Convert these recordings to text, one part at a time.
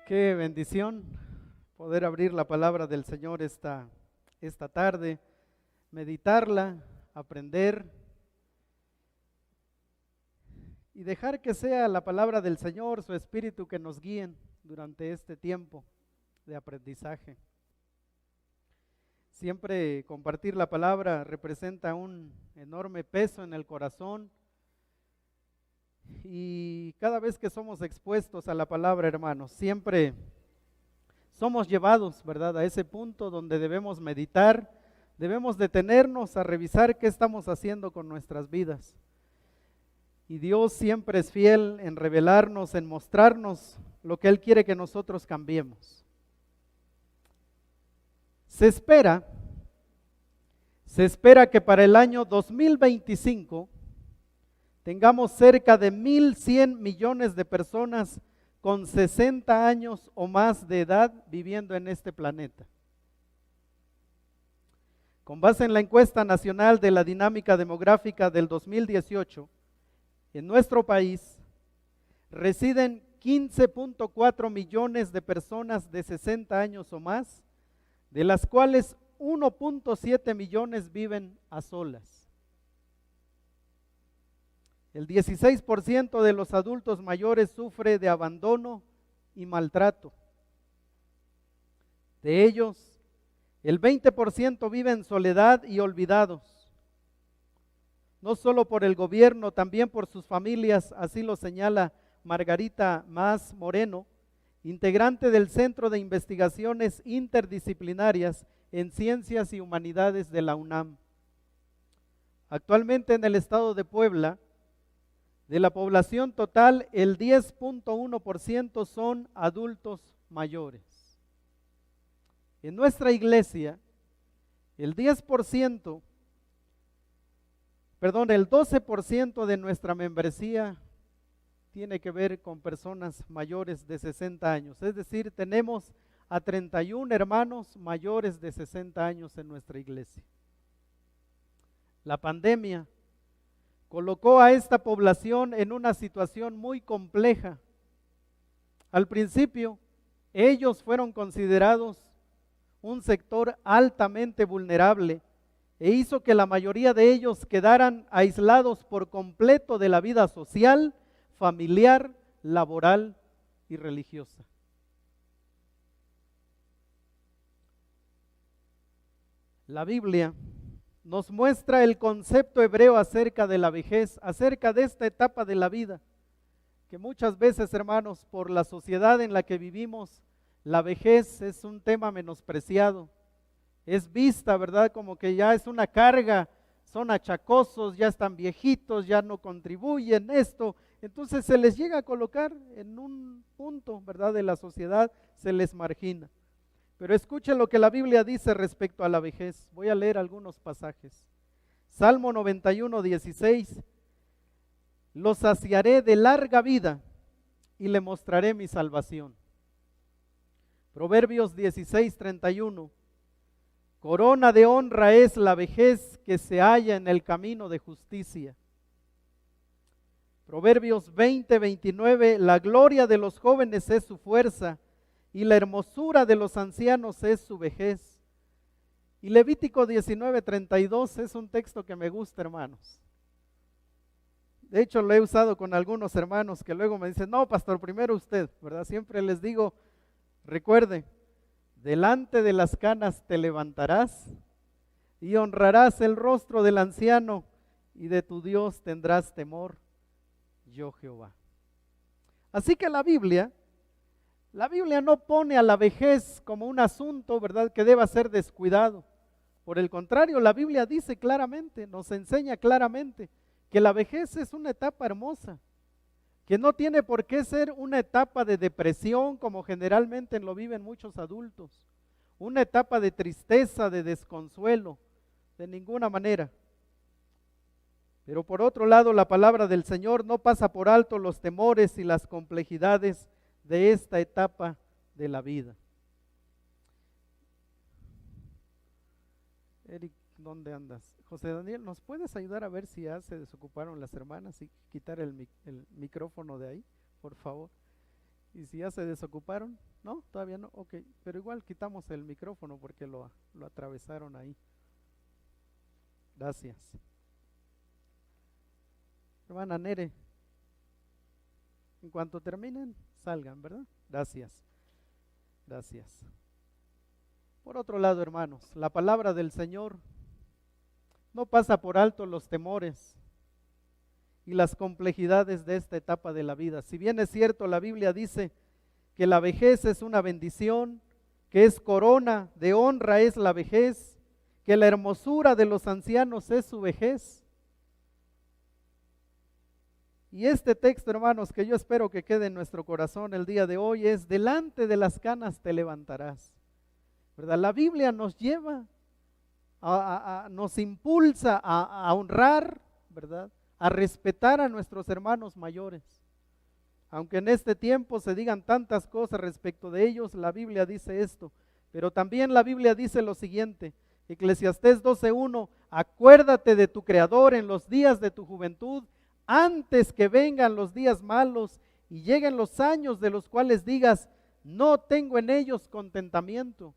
Qué bendición poder abrir la palabra del Señor esta tarde, meditarla, aprender y dejar que sea la palabra del Señor, su Espíritu, que nos guíen durante este tiempo de aprendizaje. Siempre compartir la palabra representa un enorme peso en el corazón y cada vez que somos expuestos a la palabra, hermanos, siempre somos llevados, ¿verdad?, a ese punto donde debemos meditar, debemos detenernos a revisar qué estamos haciendo con nuestras vidas. Y Dios siempre es fiel en revelarnos, en mostrarnos lo que Él quiere que nosotros cambiemos. Se espera que para el año 2025 tengamos cerca de 1,100 millones de personas con 60 años o más de edad viviendo en este planeta. Con base en la encuesta nacional de la dinámica demográfica del 2018, en nuestro país residen 15.4 millones de personas de 60 años o más, de las cuales 1.7 millones viven a solas. El 16% de los adultos mayores sufre de abandono y maltrato. De ellos, el 20% vive en soledad y olvidados. No solo por el gobierno, también por sus familias, así lo señala Margarita Mas Moreno, integrante del Centro de Investigaciones Interdisciplinarias en Ciencias y Humanidades de la UNAM. Actualmente en el estado de Puebla, de la población total, el 10.1% son adultos mayores. En nuestra iglesia, el 12% de nuestra membresía tiene que ver con personas mayores de 60 años. Es decir, tenemos a 31 hermanos mayores de 60 años en nuestra iglesia. La pandemia colocó a esta población en una situación muy compleja. Al principio, ellos fueron considerados un sector altamente vulnerable e hizo que la mayoría de ellos quedaran aislados por completo de la vida social, familiar, laboral y religiosa. La Biblia nos muestra el concepto hebreo acerca de la vejez, acerca de esta etapa de la vida, que muchas veces, hermanos, por la sociedad en la que vivimos, la vejez es un tema menospreciado. Es vista, ¿verdad?, como que ya es una carga, son achacosos, ya están viejitos, ya no contribuyen esto. Entonces se les llega a colocar en un punto, ¿verdad?, de la sociedad, se les margina. Pero escuchen lo que la Biblia dice respecto a la vejez. Voy a leer algunos pasajes. Salmo 91, 16. Lo saciaré de larga vida y le mostraré mi salvación. Proverbios 16, 31. Corona de honra es la vejez que se halla en el camino de justicia. Proverbios 20, 29. La gloria de los jóvenes es su fuerza, y la hermosura de los ancianos es su vejez. Y Levítico 19, 32 es un texto que me gusta, hermanos. De hecho, lo he usado con algunos hermanos que luego me dicen, no, pastor, primero usted, ¿verdad? Siempre les digo, recuerde, delante de las canas te levantarás y honrarás el rostro del anciano y de tu Dios tendrás temor, yo Jehová. Así que la Biblia no pone a la vejez como un asunto, ¿verdad?, que deba ser descuidado. Por el contrario, la Biblia dice claramente, nos enseña claramente que la vejez es una etapa hermosa, que no tiene por qué ser una etapa de depresión como generalmente lo viven muchos adultos, una etapa de tristeza, de desconsuelo, de ninguna manera. Pero por otro lado, la palabra del Señor no pasa por alto los temores y las complejidades de esta etapa de la vida. Eric, ¿dónde andas? José Daniel, ¿nos puedes ayudar a ver si ya se desocuparon las hermanas y quitar el micrófono de ahí, por favor? ¿Y si ya se desocuparon? ¿No? ¿Todavía no? Ok, pero igual quitamos el micrófono porque lo atravesaron ahí. Gracias. Hermana Nere, en cuanto terminen, salgan, ¿verdad? Gracias. Gracias. Por otro lado, hermanos, la palabra del Señor no pasa por alto los temores y las complejidades de esta etapa de la vida. Si bien es cierto, la Biblia dice que la vejez es una bendición, que es corona de honra es la vejez, que la hermosura de los ancianos es su vejez. Y este texto, hermanos, que yo espero que quede en nuestro corazón el día de hoy es: delante de las canas te levantarás. ¿Verdad? La Biblia nos lleva, nos impulsa a honrar, ¿verdad?, a respetar a nuestros hermanos mayores. Aunque en este tiempo se digan tantas cosas respecto de ellos, la Biblia dice esto. Pero también la Biblia dice lo siguiente, Eclesiastés 12:1, acuérdate de tu Creador en los días de tu juventud, antes que vengan los días malos y lleguen los años de los cuales digas, no tengo en ellos contentamiento.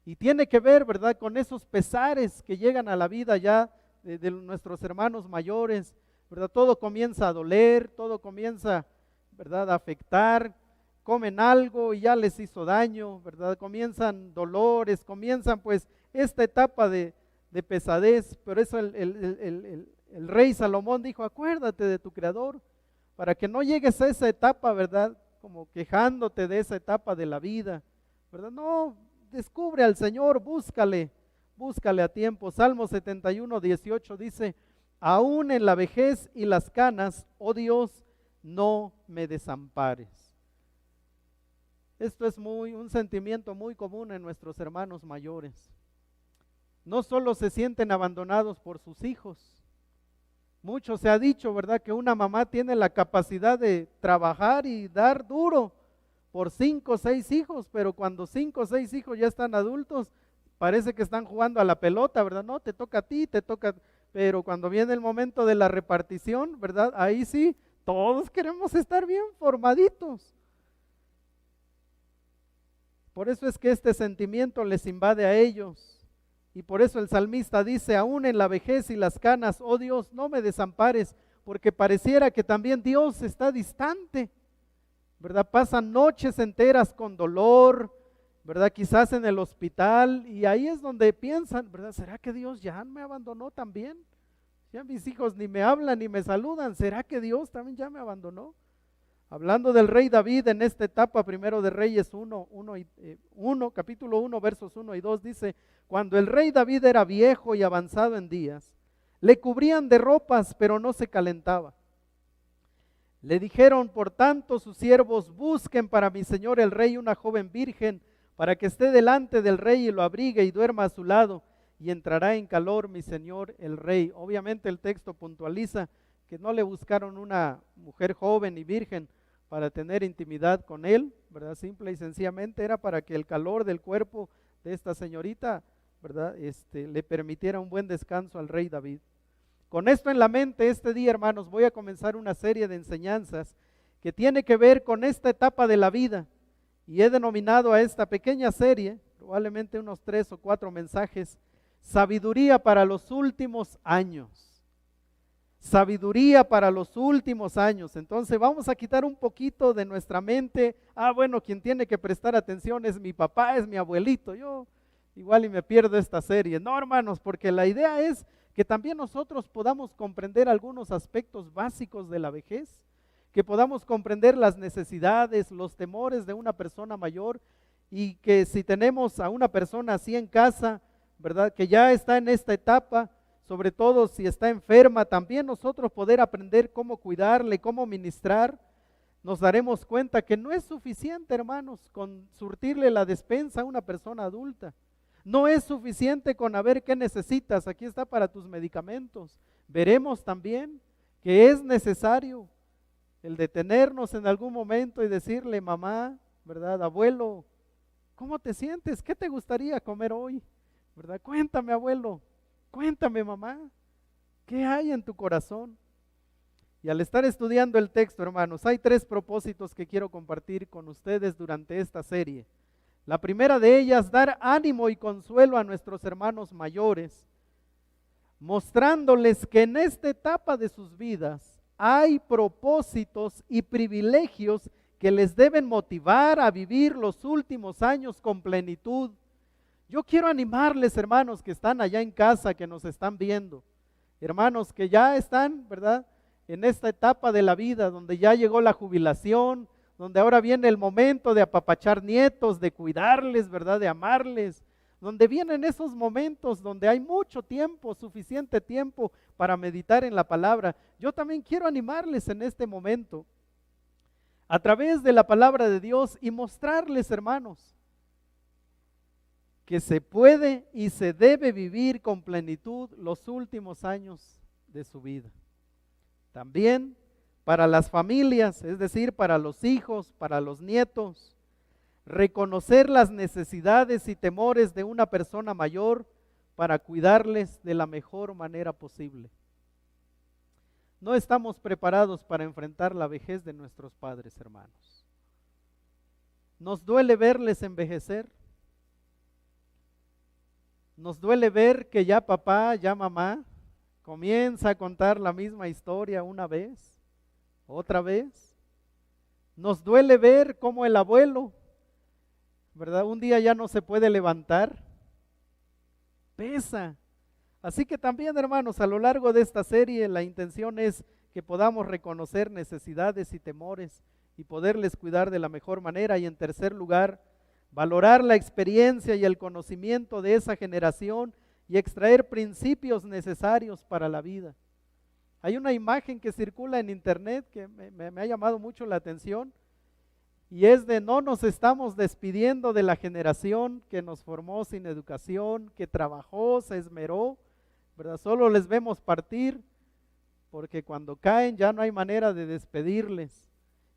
Y tiene que ver, ¿verdad?, con esos pesares que llegan a la vida ya de nuestros hermanos mayores, ¿verdad? Todo comienza a doler, todo comienza, ¿verdad?, a afectar, comen algo y ya les hizo daño, ¿verdad? Comienzan dolores, comienzan pues esta etapa de pesadez. Por eso el rey Salomón dijo, acuérdate de tu Creador, para que no llegues a esa etapa, ¿verdad?, como quejándote de esa etapa de la vida, ¿verdad? No, descubre al Señor, búscale a tiempo. Salmo 71:18 dice, aún en la vejez y las canas, oh Dios, no me desampares. Esto es un sentimiento muy común en nuestros hermanos mayores. No solo se sienten abandonados por sus hijos. Mucho se ha dicho, ¿verdad?, que una mamá tiene la capacidad de trabajar y dar duro por 5 o 6 hijos, pero cuando 5 o 6 hijos ya están adultos, parece que están jugando a la pelota, ¿verdad? No, te toca a ti, te toca, pero cuando viene el momento de la repartición, ¿verdad?, ahí sí, todos queremos estar bien formaditos. Por eso es que este sentimiento les invade a ellos. Y por eso el salmista dice, aún en la vejez y las canas, oh Dios, no me desampares, porque pareciera que también Dios está distante, ¿verdad? Pasan noches enteras con dolor, ¿verdad? Quizás en el hospital, y ahí es donde piensan, ¿verdad? ¿Será que Dios ya me abandonó también? Ya mis hijos ni me hablan ni me saludan, ¿será que Dios también ya me abandonó? Hablando del rey David en esta etapa, primero de Reyes 1, capítulo 1, versos 1 y 2, dice, cuando el rey David era viejo y avanzado en días, le cubrían de ropas, pero no se calentaba. Le dijeron, por tanto, sus siervos, busquen para mi señor el rey una joven virgen, para que esté delante del rey y lo abrigue y duerma a su lado, y entrará en calor mi señor el rey. Obviamente el texto puntualiza que no le buscaron una mujer joven y virgen para tener intimidad con él, ¿verdad? Simple y sencillamente era para que el calor del cuerpo de esta señorita, ¿verdad?, le permitiera un buen descanso al rey David. Con esto en la mente, este día, hermanos, voy a comenzar una serie de enseñanzas que tiene que ver con esta etapa de la vida, y he denominado a esta pequeña serie, probablemente unos 3 o 4 mensajes, sabiduría para los últimos años. Sabiduría para los últimos años. Entonces vamos a quitar un poquito de nuestra mente, bueno, quien tiene que prestar atención es mi papá, es mi abuelito, yo igual y me pierdo esta serie. No, hermanos, porque la idea es que también nosotros podamos comprender algunos aspectos básicos de la vejez, que podamos comprender las necesidades, los temores de una persona mayor, y que si tenemos a una persona así en casa, ¿verdad?, que ya está en esta etapa, sobre todo si está enferma, también nosotros poder aprender cómo cuidarle, cómo ministrar. Nos daremos cuenta que no es suficiente, hermanos, con surtirle la despensa a una persona adulta. No es suficiente con a ver qué necesitas, aquí está para tus medicamentos. Veremos también que es necesario el detenernos en algún momento y decirle, mamá, ¿verdad?, abuelo, ¿cómo te sientes? ¿Qué te gustaría comer hoy? ¿Verdad? Cuéntame, abuelo. Cuéntame, mamá, ¿qué hay en tu corazón? Y al estar estudiando el texto, hermanos, hay 3 propósitos que quiero compartir con ustedes durante esta serie. La primera de ellas, dar ánimo y consuelo a nuestros hermanos mayores, mostrándoles que en esta etapa de sus vidas hay propósitos y privilegios que les deben motivar a vivir los últimos años con plenitud. Yo quiero animarles, hermanos, que están allá en casa, que nos están viendo, hermanos que ya están, ¿verdad?, en esta etapa de la vida, donde ya llegó la jubilación, donde ahora viene el momento de apapachar nietos, de cuidarles, ¿verdad?, de amarles, donde vienen esos momentos donde hay mucho tiempo, suficiente tiempo para meditar en la palabra. Yo también quiero animarles en este momento, a través de la palabra de Dios, y mostrarles, hermanos, que se puede y se debe vivir con plenitud los últimos años de su vida. También para las familias, es decir, para los hijos, para los nietos, reconocer las necesidades y temores de una persona mayor para cuidarles de la mejor manera posible. No estamos preparados para enfrentar la vejez de nuestros padres, hermanos. Nos duele verles envejecer. Nos duele ver que ya papá, ya mamá, comienza a contar la misma historia una vez, otra vez. Nos duele ver cómo el abuelo, ¿verdad?, un día ya no se puede levantar. Pesa. Así que también, hermanos, a lo largo de esta serie, la intención es que podamos reconocer necesidades y temores y poderles cuidar de la mejor manera. Y en tercer lugar, valorar la experiencia y el conocimiento de esa generación y extraer principios necesarios para la vida. Hay una imagen que circula en internet que me ha llamado mucho la atención, y es de: no nos estamos despidiendo de la generación que nos formó sin educación, que trabajó, se esmeró, ¿verdad? Solo les vemos partir, porque cuando caen ya no hay manera de despedirles.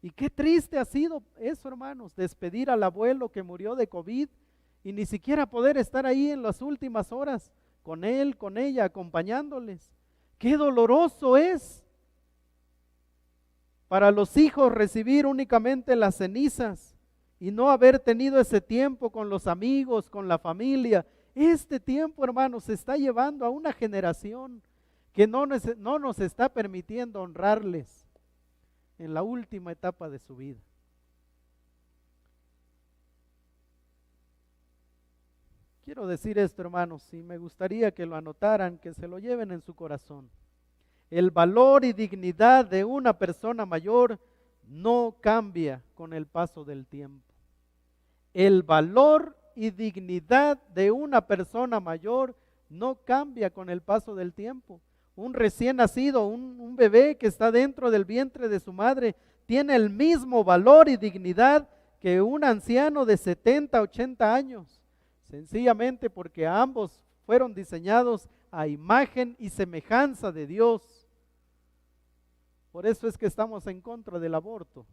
Y qué triste ha sido eso, hermanos, despedir al abuelo que murió de COVID y ni siquiera poder estar ahí en las últimas horas con él, con ella, acompañándoles. Qué doloroso es para los hijos recibir únicamente las cenizas y no haber tenido ese tiempo con los amigos, con la familia. Este tiempo, hermanos, se está llevando a una generación que no nos está permitiendo honrarles en la última etapa de su vida. Quiero decir esto, hermanos, y me gustaría que lo anotaran, que se lo lleven en su corazón. El valor y dignidad de una persona mayor no cambia con el paso del tiempo. El valor y dignidad de una persona mayor no cambia con el paso del tiempo. Un recién nacido, un bebé que está dentro del vientre de su madre, tiene el mismo valor y dignidad que un anciano de 70, 80 años. Sencillamente porque ambos fueron diseñados a imagen y semejanza de Dios. Por eso es que estamos en contra del aborto.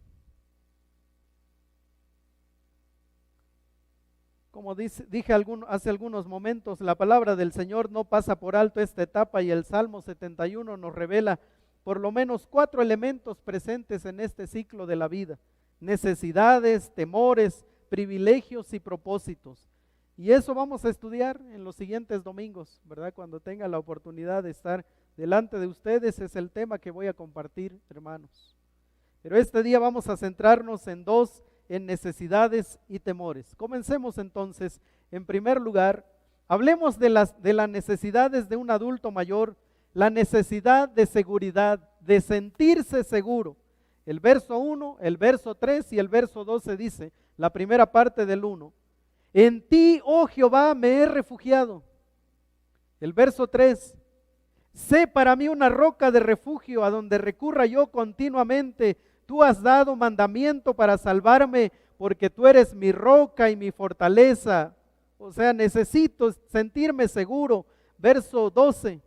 Como dije hace algunos momentos, la palabra del Señor no pasa por alto esta etapa, y el Salmo 71 nos revela por lo menos 4 elementos presentes en este ciclo de la vida: necesidades, temores, privilegios y propósitos. Y eso vamos a estudiar en los siguientes domingos, ¿verdad? Cuando tenga la oportunidad de estar delante de ustedes, es el tema que voy a compartir, hermanos. Pero este día vamos a centrarnos en 2, en necesidades y temores. Comencemos entonces. En primer lugar, hablemos de las necesidades de un adulto mayor, la necesidad de seguridad, de sentirse seguro. El verso 1, el verso 3 y el verso 12 dice, la primera parte del 1, en ti, oh Jehová, me he refugiado. El verso 3, sé para mí una roca de refugio a donde recurra yo continuamente. Tú has dado mandamiento para salvarme, porque tú eres mi roca y mi fortaleza. O sea, necesito sentirme seguro. Verso 12,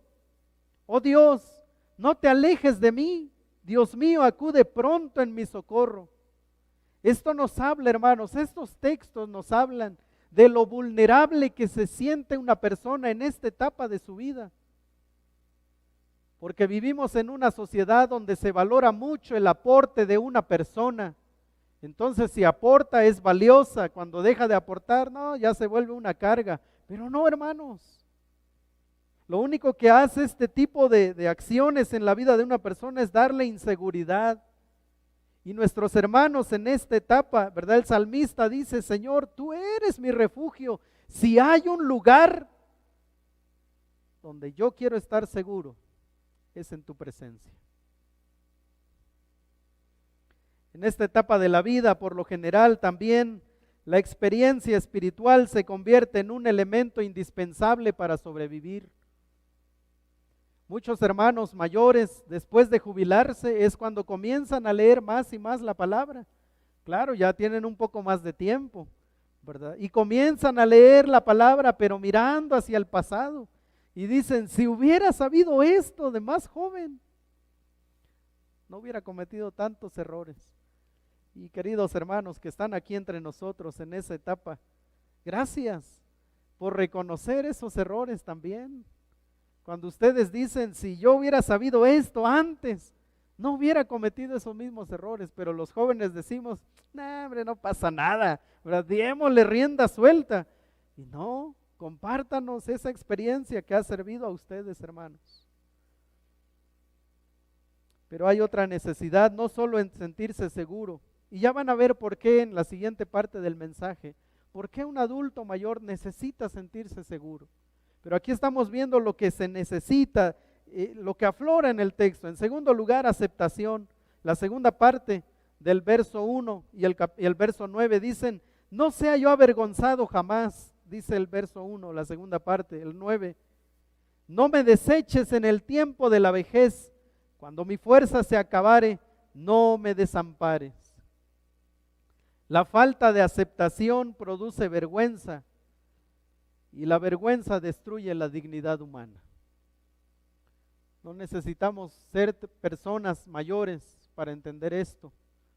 oh Dios, no te alejes de mí. Dios mío, acude pronto en mi socorro. Esto nos habla, hermanos, estos textos nos hablan de lo vulnerable que se siente una persona en esta etapa de su vida. porque vivimos en una sociedad donde se valora mucho el aporte de una persona. Entonces, si aporta es valiosa, cuando deja de aportar, no, ya se vuelve una carga. Pero no, hermanos. Lo único que hace este tipo de acciones en la vida de una persona es darle inseguridad. Y nuestros hermanos en esta etapa, ¿verdad? El salmista dice, Señor, tú eres mi refugio. Si hay un lugar donde yo quiero estar seguro, es en tu presencia. En esta etapa de la vida, por lo general, también la experiencia espiritual se convierte en un elemento indispensable para sobrevivir. Muchos hermanos mayores, después de jubilarse, es cuando comienzan a leer más y más la palabra. Claro, ya tienen un poco más de tiempo, ¿verdad? Y comienzan a leer la palabra, pero mirando hacia el pasado. Y dicen, si hubiera sabido esto de más joven, no hubiera cometido tantos errores. Y queridos hermanos que están aquí entre nosotros en esa etapa, gracias por reconocer esos errores también. Cuando ustedes dicen, si yo hubiera sabido esto antes, no hubiera cometido esos mismos errores, pero los jóvenes decimos, nah, hombre, no pasa nada, ¿verdad? Démosle rienda suelta. Y no, compártanos esa experiencia que ha servido a ustedes, hermanos. Pero hay otra necesidad, no solo en sentirse seguro, y ya van a ver por qué en la siguiente parte del mensaje, por qué un adulto mayor necesita sentirse seguro. Pero aquí estamos viendo lo que se necesita, lo que aflora en el texto. En segundo lugar, aceptación. La segunda parte del verso 1 y el verso 9 dicen, no sea yo avergonzado jamás, dice el verso 1, la segunda parte, el 9. No me deseches en el tiempo de la vejez, cuando mi fuerza se acabare, no me desampares. La falta de aceptación produce vergüenza. Y la vergüenza destruye la dignidad humana. No necesitamos ser personas mayores para entender esto,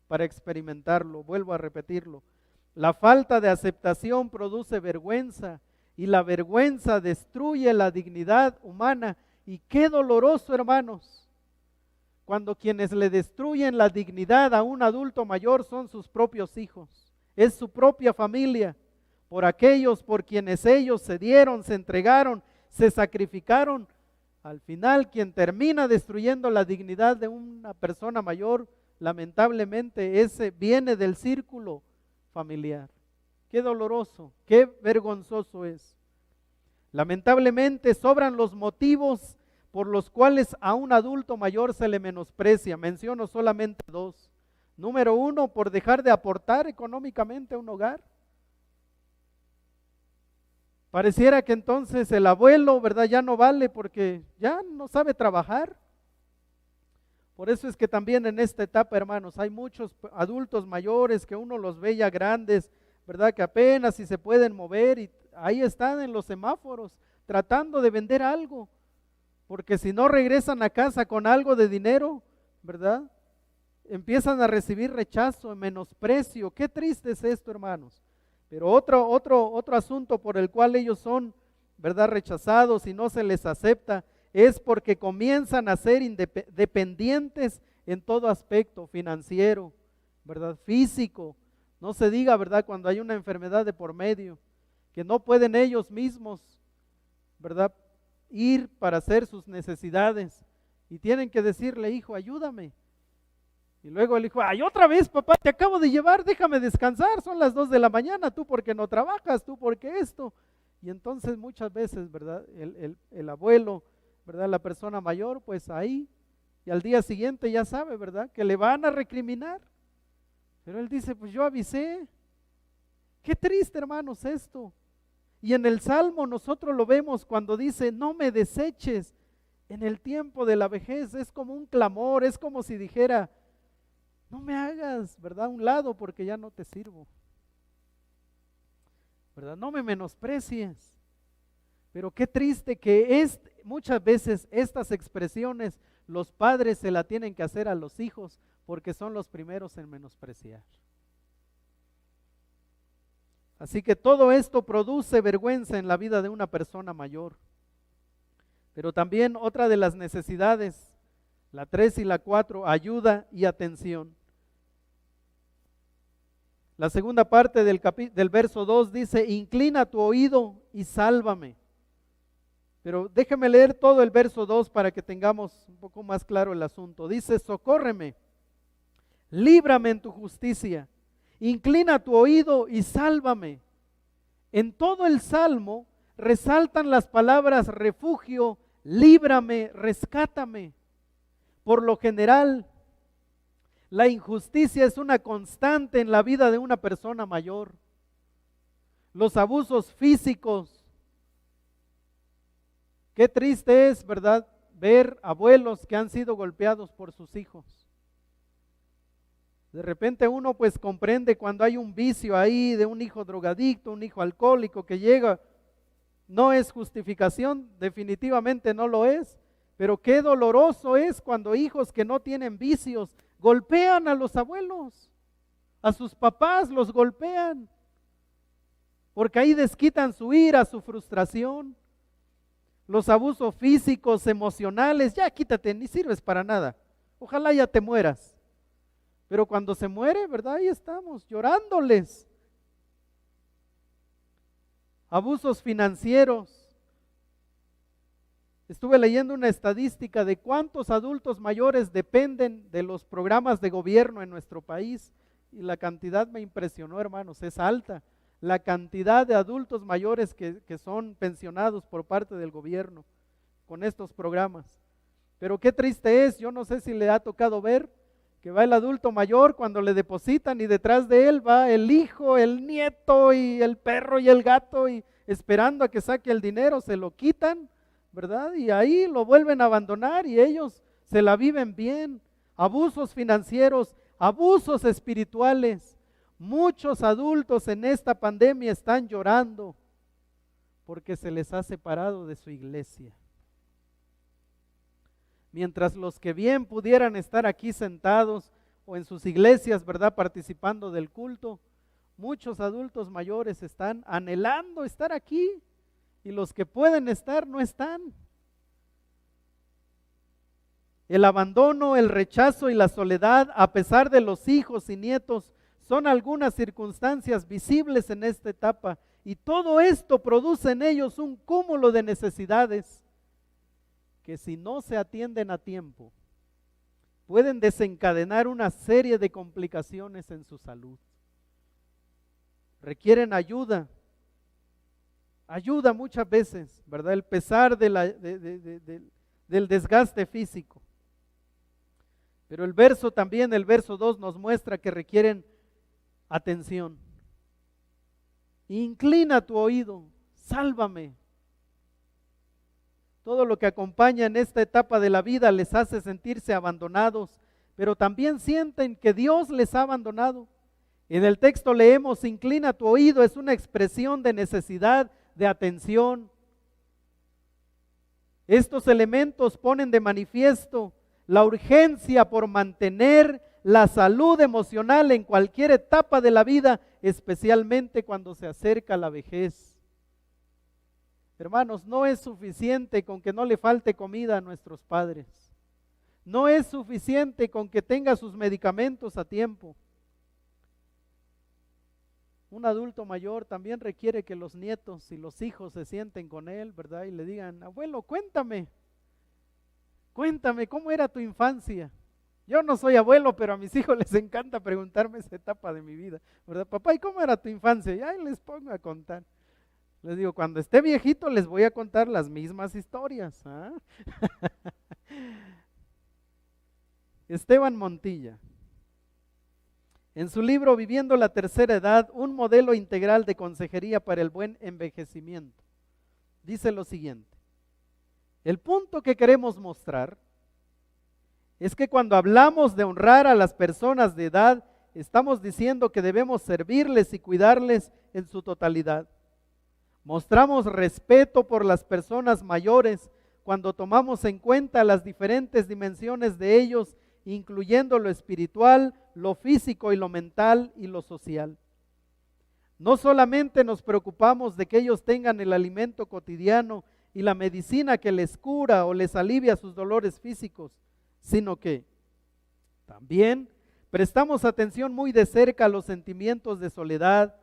para experimentarlo. Vuelvo a repetirlo. La falta de aceptación produce vergüenza y la vergüenza destruye la dignidad humana. Y qué doloroso, hermanos, cuando quienes le destruyen la dignidad a un adulto mayor son sus propios hijos, es su propia familia. Por aquellos por quienes ellos se dieron, se entregaron, se sacrificaron. Al final, quien termina destruyendo la dignidad de una persona mayor, lamentablemente ese viene del círculo familiar. Qué doloroso, qué vergonzoso es. Lamentablemente sobran los motivos por los cuales a un adulto mayor se le menosprecia. Menciono solamente dos. Número uno, por dejar de aportar económicamente a un hogar. Pareciera que entonces el abuelo, ¿verdad?, ya no vale porque ya no sabe trabajar. Por eso es que también en esta etapa, hermanos, hay muchos adultos mayores que uno los ve ya grandes, ¿verdad?, que apenas si se pueden mover y ahí están en los semáforos tratando de vender algo, porque si no regresan a casa con algo de dinero, ¿verdad?, empiezan a recibir rechazo, menosprecio. Qué triste es esto, hermanos. Pero otro asunto por el cual ellos son, ¿verdad?, rechazados y no se les acepta, es porque comienzan a ser dependientes en todo aspecto, financiero, ¿verdad?, físico. No se diga, ¿verdad?, cuando hay una enfermedad de por medio, que no pueden ellos mismos, ¿verdad?, ir para hacer sus necesidades y tienen que decirle, hijo, ayúdame. Y luego el hijo, ay, otra vez, papá, te acabo de llevar, déjame descansar, son las 2 de la mañana, tú porque no trabajas, tú porque esto. Y entonces muchas veces, ¿verdad?, el abuelo, ¿verdad?, la persona mayor, pues ahí, y al día siguiente ya sabe, ¿verdad?, que le van a recriminar. Pero él dice, pues yo avisé. Qué triste, hermanos, esto. Y en el Salmo nosotros lo vemos cuando dice, no me deseches en el tiempo de la vejez. Es como un clamor, es como si dijera, no me hagas, ¿verdad?, a un lado porque ya no te sirvo, ¿verdad? No me menosprecies. Pero qué triste que muchas veces estas expresiones los padres se la tienen que hacer a los hijos porque son los primeros en menospreciar. Así que todo esto produce vergüenza en la vida de una persona mayor. Pero también otra de las necesidades, la 3 y la 4, ayuda y atención. La segunda parte del verso 2 dice, inclina tu oído y sálvame. Pero déjame leer todo el verso 2 para que tengamos un poco más claro el asunto. Dice, socórreme, líbrame en tu justicia, inclina tu oído y sálvame. En todo el Salmo resaltan las palabras refugio, líbrame, rescátame. Por lo general, la injusticia es una constante en la vida de una persona mayor. Los abusos físicos. Qué triste es, ¿verdad?, ver abuelos que han sido golpeados por sus hijos. De repente uno pues comprende cuando hay un vicio ahí de un hijo drogadicto, un hijo alcohólico que llega. No es justificación, definitivamente no lo es. Pero qué doloroso es cuando hijos que no tienen vicios golpean a los abuelos, a sus papás los golpean, porque ahí desquitan su ira, su frustración. Los abusos físicos, emocionales, ya quítate, ni sirves para nada. Ojalá ya te mueras. Pero cuando se muere, ¿verdad? Ahí estamos, llorándoles. Abusos financieros. Estuve leyendo una estadística de cuántos adultos mayores dependen de los programas de gobierno en nuestro país y la cantidad me impresionó, hermanos, es alta. La cantidad de adultos mayores que son pensionados por parte del gobierno con estos programas. Pero qué triste es, yo no sé si le ha tocado ver que va el adulto mayor cuando le depositan y detrás de él va el hijo, el nieto y el perro y el gato y esperando a que saque el dinero, se lo quitan, ¿verdad? Y ahí lo vuelven a abandonar y ellos se la viven bien. Abusos financieros, abusos espirituales. Muchos adultos en esta pandemia están llorando porque se les ha separado de su iglesia. Mientras los que bien pudieran estar aquí sentados o en sus iglesias, ¿verdad?, participando del culto, muchos adultos mayores están anhelando estar aquí y los que pueden estar no están. El abandono, el rechazo y la soledad, a pesar de los hijos y nietos, son algunas circunstancias visibles en esta etapa y todo esto produce en ellos un cúmulo de necesidades que si no se atienden a tiempo, pueden desencadenar una serie de complicaciones en su salud. Requieren ayuda muchas veces, ¿verdad? El pesar del desgaste físico. Pero el verso 2 nos muestra que requieren atención. Inclina tu oído, sálvame. Todo lo que acompaña en esta etapa de la vida les hace sentirse abandonados, pero también sienten que Dios les ha abandonado. En el texto leemos, inclina tu oído, es una expresión de necesidad, de atención. Estos elementos ponen de manifiesto la urgencia por mantener la salud emocional en cualquier etapa de la vida, especialmente cuando se acerca la vejez. Hermanos, no es suficiente con que no le falte comida a nuestros padres. No es suficiente con que tenga sus medicamentos a tiempo. Un adulto mayor también requiere que los nietos y los hijos se sienten con él, ¿verdad? Y le digan, abuelo, cuéntame cómo era tu infancia. Yo no soy abuelo, pero a mis hijos les encanta preguntarme esa etapa de mi vida, ¿verdad? Papá, ¿y cómo era tu infancia? Y ahí les pongo a contar. Les digo, cuando esté viejito les voy a contar las mismas historias. ¿Ah? Esteban Montilla, en su libro Viviendo la Tercera Edad, un modelo integral de consejería para el buen envejecimiento, dice lo siguiente: el punto que queremos mostrar es que cuando hablamos de honrar a las personas de edad, estamos diciendo que debemos servirles y cuidarles en su totalidad. Mostramos respeto por las personas mayores cuando tomamos en cuenta las diferentes dimensiones de ellos, incluyendo lo espiritual, lo físico y lo mental y lo social. No solamente nos preocupamos de que ellos tengan el alimento cotidiano y la medicina que les cura o les alivia sus dolores físicos, sino que también prestamos atención muy de cerca a los sentimientos de soledad,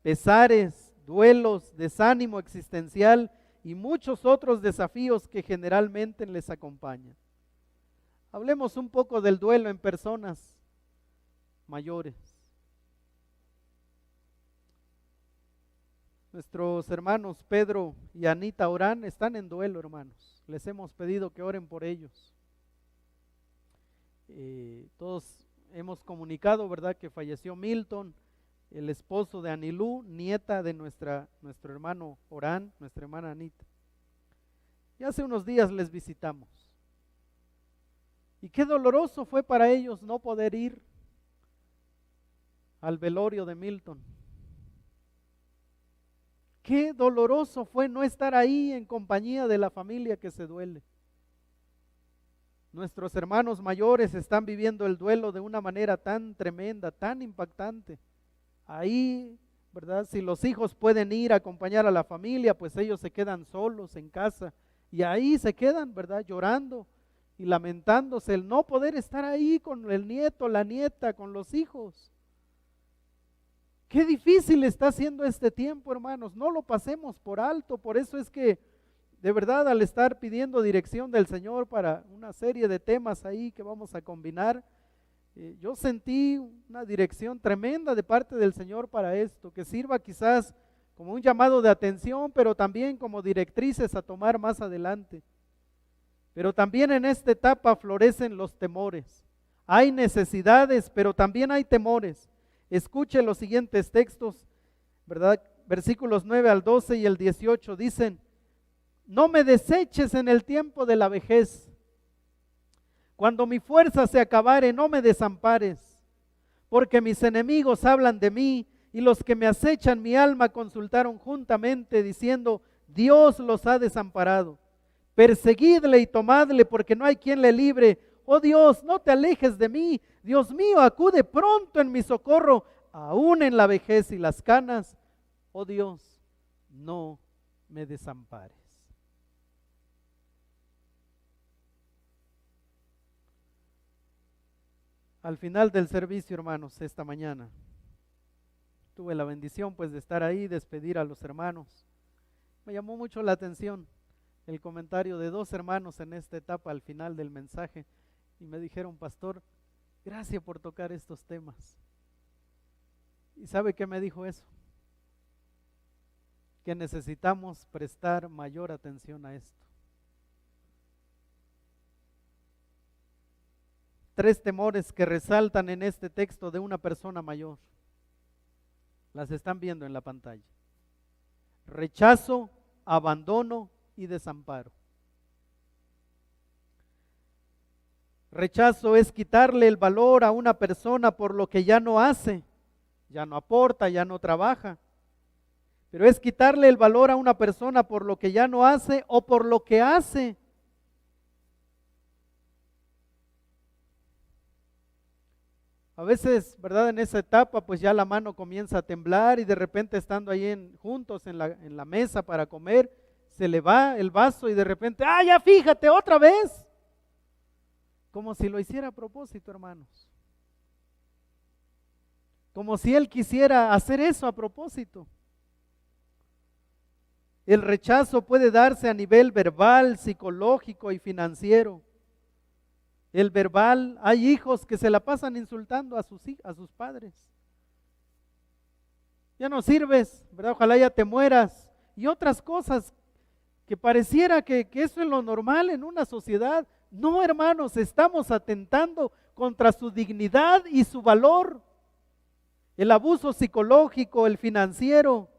pesares, duelos, desánimo existencial y muchos otros desafíos que generalmente les acompañan. Hablemos un poco del duelo en personas mayores. Nuestros hermanos Pedro y Anita Orán están en duelo, hermanos. Les hemos pedido que oren por ellos. Todos hemos comunicado, ¿verdad?, que falleció Milton, el esposo de Anilú, nieta de nuestro hermano Orán, nuestra hermana Anita. Y hace unos días les visitamos. Y qué doloroso fue para ellos no poder ir al velorio de Milton. Qué doloroso fue no estar ahí en compañía de la familia que se duele. Nuestros hermanos mayores están viviendo el duelo de una manera tan tremenda, tan impactante. Ahí, ¿verdad? Si los hijos pueden ir a acompañar a la familia, pues ellos se quedan solos en casa. Y ahí se quedan, ¿verdad?, llorando y lamentándose el no poder estar ahí con el nieto, la nieta, con los hijos. Qué difícil está siendo este tiempo, hermanos. No lo pasemos por alto. Por eso es que, de verdad, al estar pidiendo dirección del Señor para una serie de temas ahí que vamos a combinar, yo sentí una dirección tremenda de parte del Señor para esto, que sirva quizás como un llamado de atención, pero también como directrices a tomar más adelante. Pero también en esta etapa florecen los temores. Hay necesidades, pero también hay temores. Escuche los siguientes textos, ¿verdad? Versículos 9 al 12 y el 18 dicen: no me deseches en el tiempo de la vejez. Cuando mi fuerza se acabare, no me desampares, porque mis enemigos hablan de mí y los que me acechan mi alma consultaron juntamente diciendo: Dios los ha desamparado. Perseguidle y tomadle, porque no hay quien le libre. Oh Dios, no te alejes de mí. Dios mío, acude pronto en mi socorro, aún en la vejez y las canas. Oh Dios, no me desampares. Al final del servicio, hermanos, esta mañana, tuve la bendición pues de estar ahí, despedir a los hermanos. Me llamó mucho la atención el comentario de dos hermanos en esta etapa al final del mensaje y me dijeron: pastor, gracias por tocar estos temas. ¿Y sabe qué me dijo eso? Que necesitamos prestar mayor atención a esto. 3 temores que resaltan en este texto de una persona mayor. Las están viendo en la pantalla: rechazo, abandono y desamparo. Rechazo es quitarle el valor a una persona por lo que ya no hace, ya no aporta, ya no trabaja. Pero es quitarle el valor a una persona por lo que ya no hace o por lo que hace. A veces, ¿verdad?, en esa etapa pues ya la mano comienza a temblar y de repente estando ahí juntos en la mesa para comer, se le va el vaso y de repente, ¡ah, ya fíjate, otra vez! Como si lo hiciera a propósito, hermanos. Como si él quisiera hacer eso a propósito. El rechazo puede darse a nivel verbal, psicológico y financiero. El verbal, hay hijos que se la pasan insultando a sus padres. Ya no sirves, ¿verdad? Ojalá ya te mueras. Y otras cosas que pareciera que eso es lo normal en una sociedad. No, hermanos, estamos atentando contra su dignidad y su valor. El abuso psicológico, el financiero.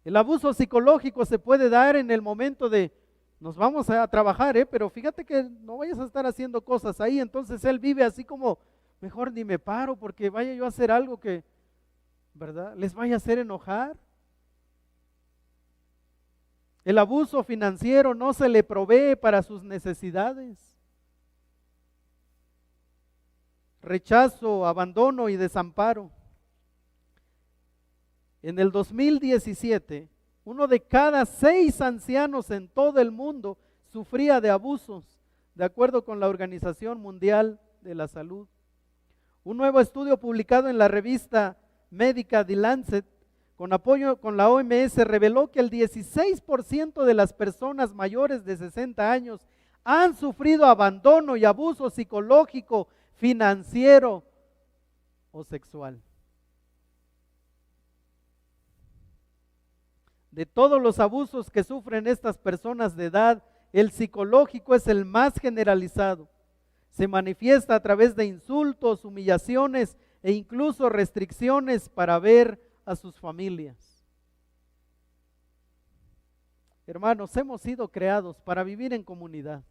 El abuso psicológico se puede dar en el momento de: nos vamos a trabajar, pero fíjate que no vayas a estar haciendo cosas ahí. Entonces él vive así como: mejor ni me paro porque vaya yo a hacer algo que, ¿verdad?, les vaya a hacer enojar. El abuso financiero, no se le provee para sus necesidades. Rechazo, abandono y desamparo. En el 2017 1 de cada 6 ancianos en todo el mundo sufría de abusos, de acuerdo con la Organización Mundial de la Salud. Un nuevo estudio publicado en la revista médica The Lancet, con apoyo con la OMS, reveló que el 16% de las personas mayores de 60 años han sufrido abandono y abuso psicológico, financiero o sexual. De todos los abusos que sufren estas personas de edad, el psicológico es el más generalizado. Se manifiesta a través de insultos, humillaciones e incluso restricciones para ver a sus familias. Hermanos, hemos sido creados para vivir en comunidad.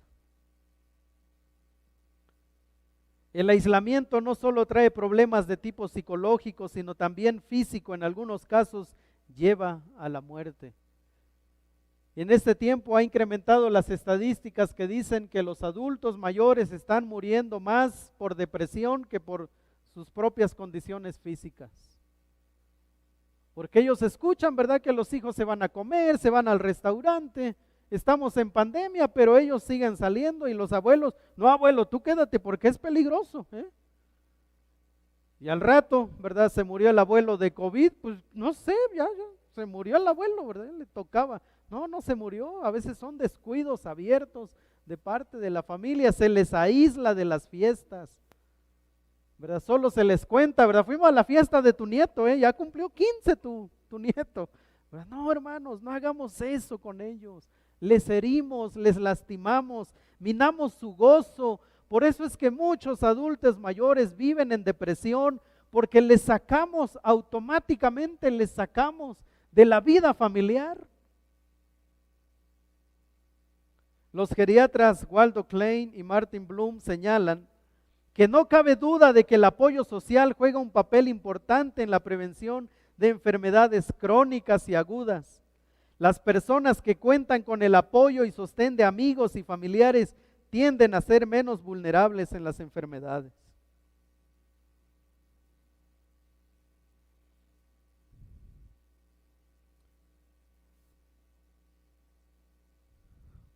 El aislamiento no solo trae problemas de tipo psicológico, sino también físico. En algunos casos lleva a la muerte. En este tiempo ha incrementado las estadísticas que dicen que los adultos mayores están muriendo más por depresión que por sus propias condiciones físicas. Porque ellos escuchan, ¿verdad?, que los hijos se van a comer, se van al restaurante. Estamos en pandemia, pero ellos siguen saliendo y los abuelos, no, abuelo, tú quédate porque es peligroso, ¿eh? Y al rato, ¿verdad?, se murió el abuelo de COVID, pues no sé, ya se murió el abuelo, ¿verdad? Le tocaba. No se murió, a veces son descuidos abiertos de parte de la familia, se les aísla de las fiestas, ¿verdad? Solo se les cuenta, ¿verdad? Fuimos a la fiesta de tu nieto, ya cumplió 15 tu nieto, ¿verdad? No, hermanos, no hagamos eso con ellos, les herimos, les lastimamos, minamos su gozo. Por eso es que muchos adultos mayores viven en depresión, porque les sacamos automáticamente, les sacamos de la vida familiar. Los geriatras Waldo Klein y Martin Bloom señalan que no cabe duda de que el apoyo social juega un papel importante en la prevención de enfermedades crónicas y agudas. Las personas que cuentan con el apoyo y sostén de amigos y familiares tienden a ser menos vulnerables en las enfermedades.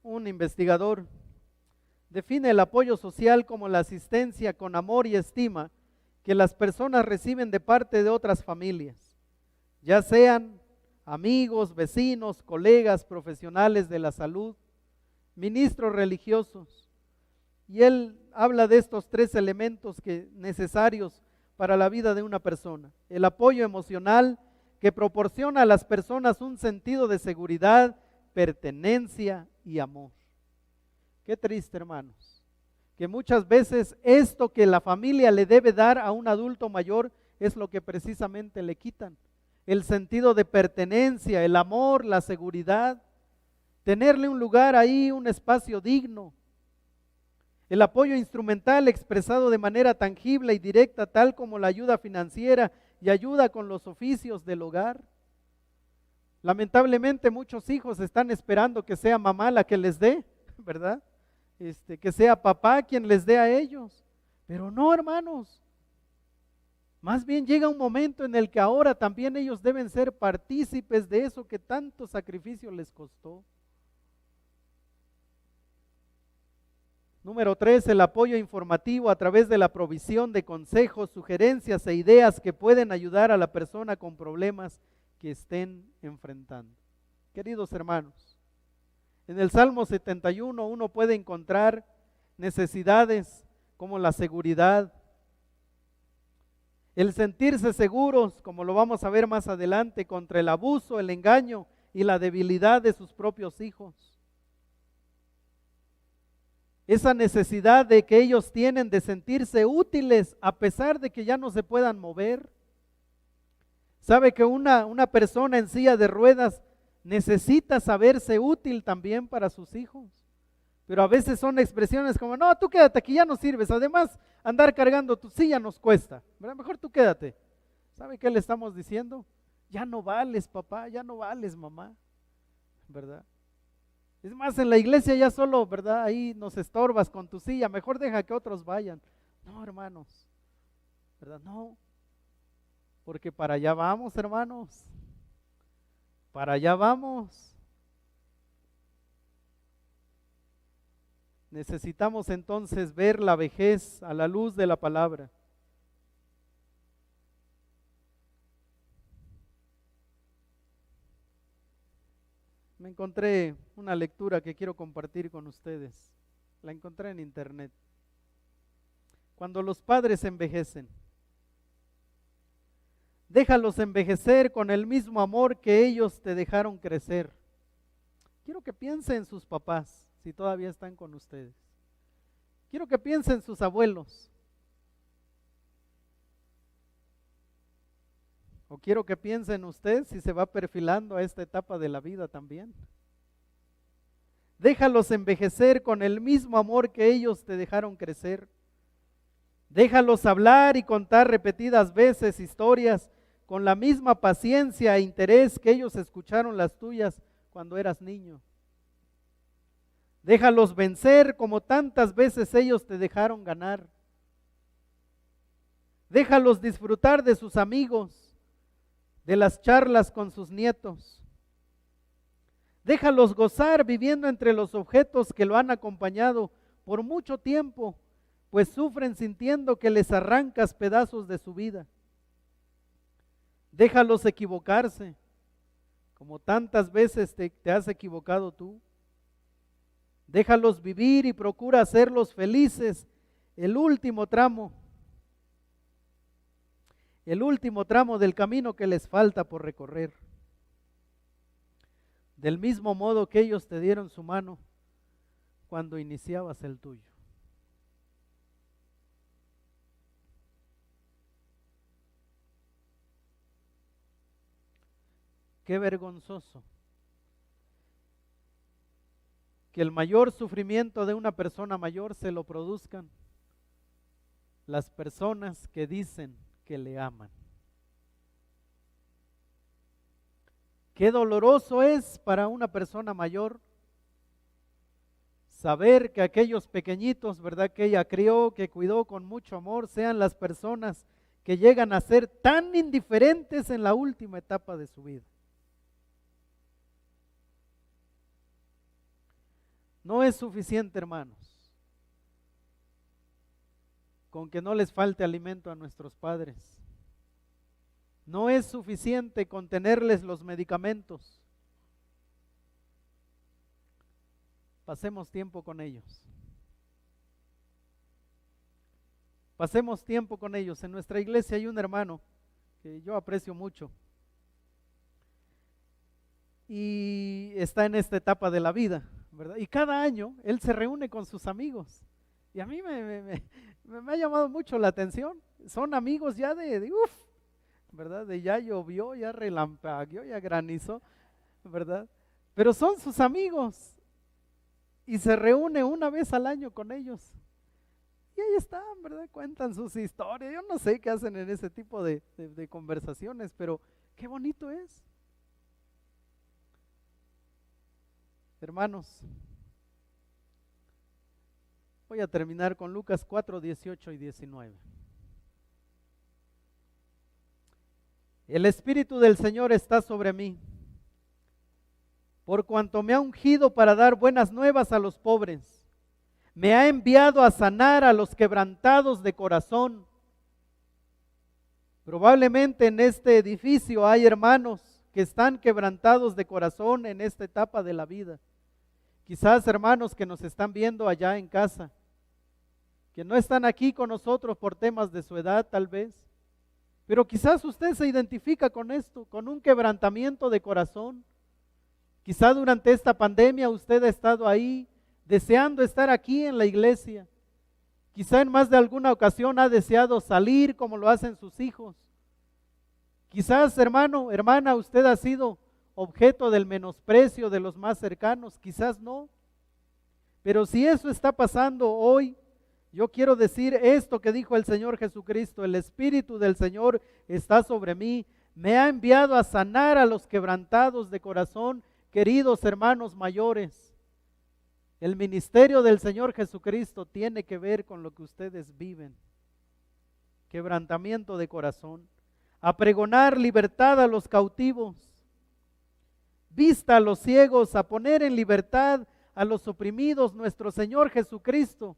Un investigador define el apoyo social como la asistencia con amor y estima que las personas reciben de parte de otras familias, ya sean amigos, vecinos, colegas, profesionales de la salud, ministros religiosos. Y él habla de estos 3 elementos necesarios para la vida de una persona. El apoyo emocional, que proporciona a las personas un sentido de seguridad, pertenencia y amor. Qué triste, hermanos, que muchas veces esto que la familia le debe dar a un adulto mayor es lo que precisamente le quitan. El sentido de pertenencia, el amor, la seguridad, tenerle un lugar ahí, un espacio digno. El apoyo instrumental expresado de manera tangible y directa, tal como la ayuda financiera y ayuda con los oficios del hogar. Lamentablemente muchos hijos están esperando que sea mamá la que les dé, ¿verdad? Que sea papá quien les dé a ellos. Pero no, hermanos. Más bien llega un momento en el que ahora también ellos deben ser partícipes de eso que tanto sacrificio les costó. Número 3, el apoyo informativo a través de la provisión de consejos, sugerencias e ideas que pueden ayudar a la persona con problemas que estén enfrentando. Queridos hermanos, en el Salmo 71 uno puede encontrar necesidades como la seguridad, el sentirse seguros, como lo vamos a ver más adelante, contra el abuso, el engaño y la debilidad de sus propios hijos. Esa necesidad de que ellos tienen de sentirse útiles a pesar de que ya no se puedan mover. Sabe que una persona en silla de ruedas necesita saberse útil también para sus hijos. Pero a veces son expresiones como, no, tú quédate aquí, ya no sirves. Además, andar cargando tu silla nos cuesta, ¿verdad? Mejor tú quédate. ¿Sabe qué le estamos diciendo? Ya no vales, papá, ya no vales, mamá, ¿verdad? Es más, en la iglesia ya solo, ¿verdad? Ahí nos estorbas con tu silla, mejor deja que otros vayan. No, hermanos, ¿verdad? No, porque para allá vamos, hermanos. Para allá vamos. Necesitamos entonces ver la vejez a la luz de la palabra. Me encontré una lectura que quiero compartir con ustedes. La encontré en internet. Cuando los padres envejecen, déjalos envejecer con el mismo amor que ellos te dejaron crecer. Quiero que piensen en sus papás, si todavía están con ustedes. Quiero que piensen en sus abuelos. O quiero que piensen usted si se va perfilando a esta etapa de la vida también. Déjalos envejecer con el mismo amor que ellos te dejaron crecer. Déjalos hablar y contar repetidas veces historias con la misma paciencia e interés que ellos escucharon las tuyas cuando eras niño. Déjalos vencer como tantas veces ellos te dejaron ganar. Déjalos disfrutar de sus amigos, de las charlas con sus nietos. Déjalos gozar viviendo entre los objetos que lo han acompañado por mucho tiempo, pues sufren sintiendo que les arrancas pedazos de su vida. Déjalos equivocarse, como tantas veces te has equivocado tú. Déjalos vivir y procura hacerlos felices. El último tramo del camino que les falta por recorrer. Del mismo modo que ellos te dieron su mano cuando iniciabas el tuyo. Qué vergonzoso que el mayor sufrimiento de una persona mayor se lo produzcan las personas que dicen que le aman. Qué doloroso es para una persona mayor saber que aquellos pequeñitos, ¿verdad?, que ella crió, que cuidó con mucho amor, sean las personas que llegan a ser tan indiferentes en la última etapa de su vida. No es suficiente, hermanos, con que no les falte alimento a nuestros padres. No es suficiente con tenerles los medicamentos. Pasemos tiempo con ellos. Pasemos tiempo con ellos. En nuestra iglesia hay un hermano que yo aprecio mucho y está en esta etapa de la vida, ¿verdad? Y cada año él se reúne con sus amigos y a mí me ha llamado mucho la atención. Son amigos ya ¿verdad? De ya llovió, ya relampagueó, ya granizó, ¿verdad? Pero son sus amigos y se reúne una vez al año con ellos. Y ahí están, ¿verdad? Cuentan sus historias. Yo no sé qué hacen en ese tipo de conversaciones, pero qué bonito es. Hermanos, voy a terminar con Lucas 4, 18 y 19. El Espíritu del Señor está sobre mí, por cuanto me ha ungido para dar buenas nuevas a los pobres. Me ha enviado a sanar a los quebrantados de corazón. Probablemente en este edificio hay hermanos que están quebrantados de corazón en esta etapa de la vida. Quizás hermanos que nos están viendo allá en casa, que no están aquí con nosotros por temas de su edad tal vez, pero quizás usted se identifica con esto, con un quebrantamiento de corazón. Quizás durante esta pandemia usted ha estado ahí deseando estar aquí en la iglesia. Quizá en más de alguna ocasión ha deseado salir como lo hacen sus hijos. Quizás, hermano, hermana, usted ha sido objeto del menosprecio de los más cercanos, quizás no. Pero si eso está pasando hoy, yo quiero decir esto que dijo el Señor Jesucristo: el Espíritu del Señor está sobre mí, me ha enviado a sanar a los quebrantados de corazón. Queridos hermanos mayores, el ministerio del Señor Jesucristo tiene que ver con lo que ustedes viven. Quebrantamiento de corazón, a pregonar libertad a los cautivos, vista a los ciegos, a poner en libertad a los oprimidos. Nuestro Señor Jesucristo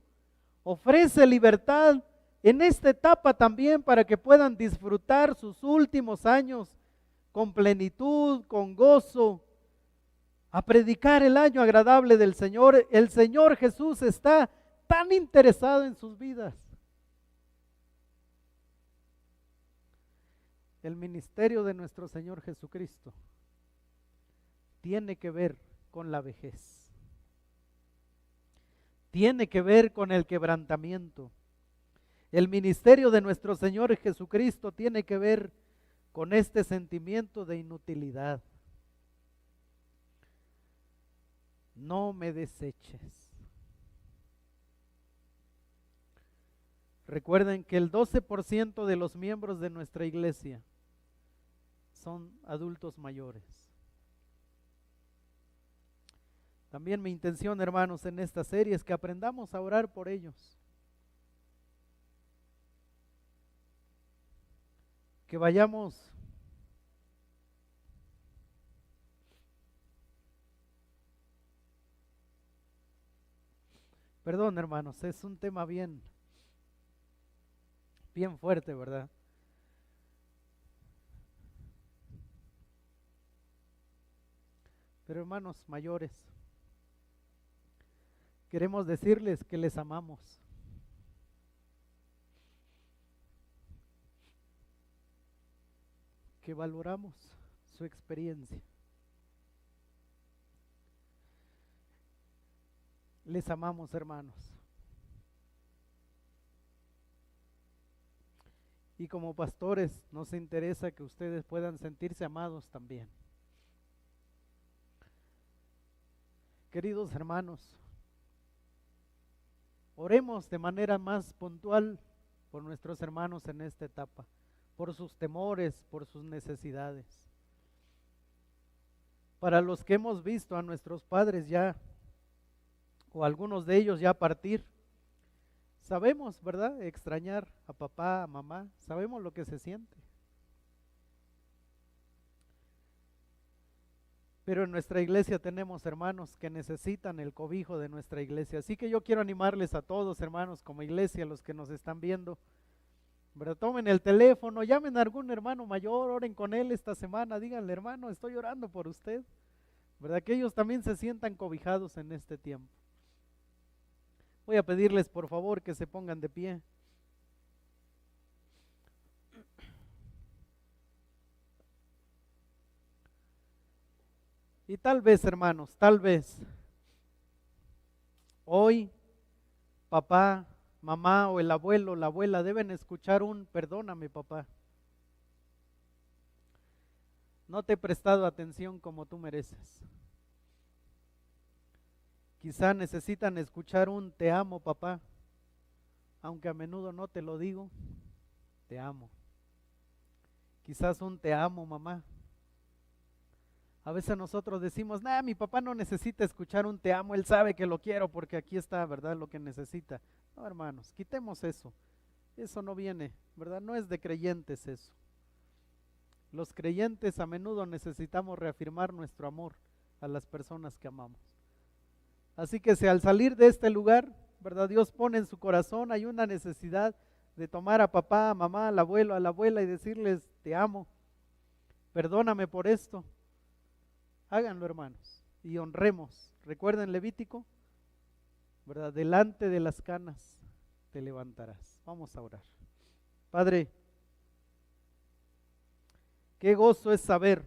ofrece libertad en esta etapa también para que puedan disfrutar sus últimos años con plenitud, con gozo, a predicar el año agradable del Señor. El Señor Jesús está tan interesado en sus vidas. El ministerio de nuestro Señor Jesucristo tiene que ver con la vejez. Tiene que ver con el quebrantamiento. El ministerio de nuestro Señor Jesucristo tiene que ver con este sentimiento de inutilidad. No me deseches. Recuerden que el 12% de los miembros de nuestra iglesia son adultos mayores. También mi intención, hermanos, en esta serie es que aprendamos a orar por ellos. Que vayamos perdón, hermanos, es un tema bien fuerte, ¿verdad? Pero hermanos mayores, queremos decirles que les amamos. Que valoramos su experiencia. Les amamos, hermanos. Y como pastores nos interesa que ustedes puedan sentirse amados también. Queridos hermanos, oremos de manera más puntual por nuestros hermanos en esta etapa, por sus temores, por sus necesidades. Para los que hemos visto a nuestros padres ya, o algunos de ellos ya partir, sabemos, ¿verdad?, extrañar a papá, a mamá, sabemos lo que se siente. Pero en nuestra iglesia tenemos hermanos que necesitan el cobijo de nuestra iglesia. Así que yo quiero animarles a todos, hermanos, como iglesia, los que nos están viendo, ¿verdad? Tomen el teléfono, llamen a algún hermano mayor, oren con él esta semana, díganle, hermano, estoy orando por usted, ¿verdad? Que ellos también se sientan cobijados en este tiempo. Voy a pedirles por favor que se pongan de pie. Y tal vez, hermanos, tal vez hoy papá, mamá o el abuelo, la abuela deben escuchar un perdóname, papá. No te he prestado atención como tú mereces. Quizá necesitan escuchar un te amo, papá, aunque a menudo no te lo digo, te amo. Quizás un te amo, mamá. A veces nosotros decimos, mi papá no necesita escuchar un te amo, él sabe que lo quiero porque aquí está, ¿verdad?, lo que necesita. No, hermanos, quitemos eso. Eso no viene, ¿verdad? No es de creyentes eso. Los creyentes a menudo necesitamos reafirmar nuestro amor a las personas que amamos. Así que si al salir de este lugar, ¿verdad?, Dios pone en su corazón, hay una necesidad de tomar a papá, a mamá, al abuelo, a la abuela y decirles, te amo, perdóname por esto. Háganlo, hermanos, y honremos. Recuerden Levítico, ¿verdad? Delante de las canas te levantarás. Vamos a orar. Padre, qué gozo es saber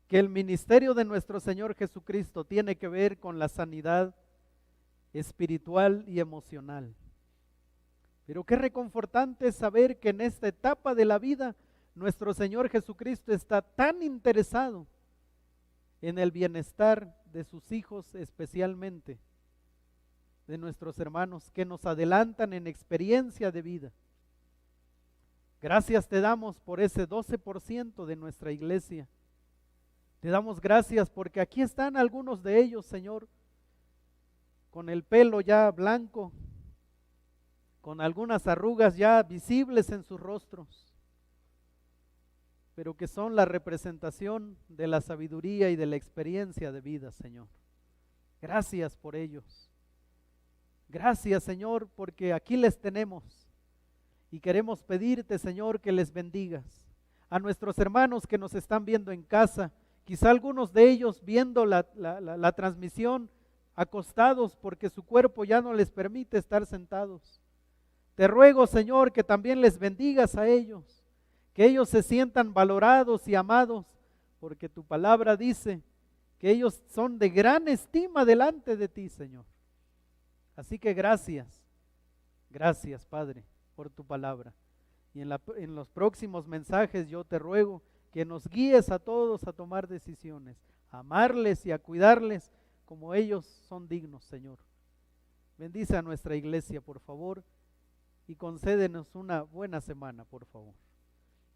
que el ministerio de nuestro Señor Jesucristo tiene que ver con la sanidad espiritual y emocional. Pero qué reconfortante es saber que en esta etapa de la vida nuestro Señor Jesucristo está tan interesado en el bienestar de sus hijos, especialmente de nuestros hermanos que nos adelantan en experiencia de vida. Gracias te damos por ese 12% de nuestra iglesia. Te damos gracias porque aquí están algunos de ellos, Señor, con el pelo ya blanco, con algunas arrugas ya visibles en sus rostros. pero que son la representación de la sabiduría y de la experiencia de vida, Señor. Gracias por ellos. Gracias, Señor, porque aquí les tenemos y queremos pedirte, Señor, que les bendigas. A nuestros hermanos que nos están viendo en casa, quizá algunos de ellos viendo la transmisión acostados porque su cuerpo ya no les permite estar sentados. Te ruego, Señor, que también les bendigas a ellos, que ellos se sientan valorados y amados, porque tu palabra dice que ellos son de gran estima delante de ti, Señor. Así que gracias, gracias, Padre, por tu palabra. Y en los próximos mensajes yo te ruego que nos guíes a todos a tomar decisiones, a amarles y a cuidarles como ellos son dignos, Señor. Bendice a nuestra iglesia, por favor, y concédenos una buena semana, por favor.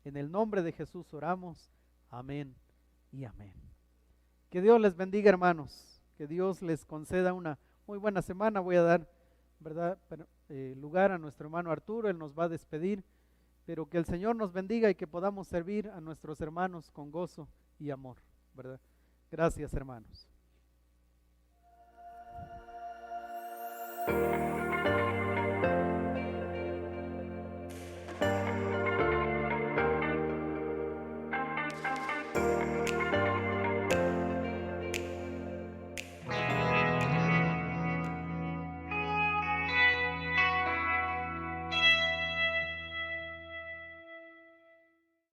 En el nombre de Jesús oramos. Amén y amén. Que Dios les bendiga, hermanos. Que Dios les conceda una muy buena semana. Voy a dar, ¿verdad?, lugar a nuestro hermano Arturo. Él nos va a despedir. Pero que el Señor nos bendiga y que podamos servir a nuestros hermanos con gozo y amor, ¿verdad? Gracias, hermanos.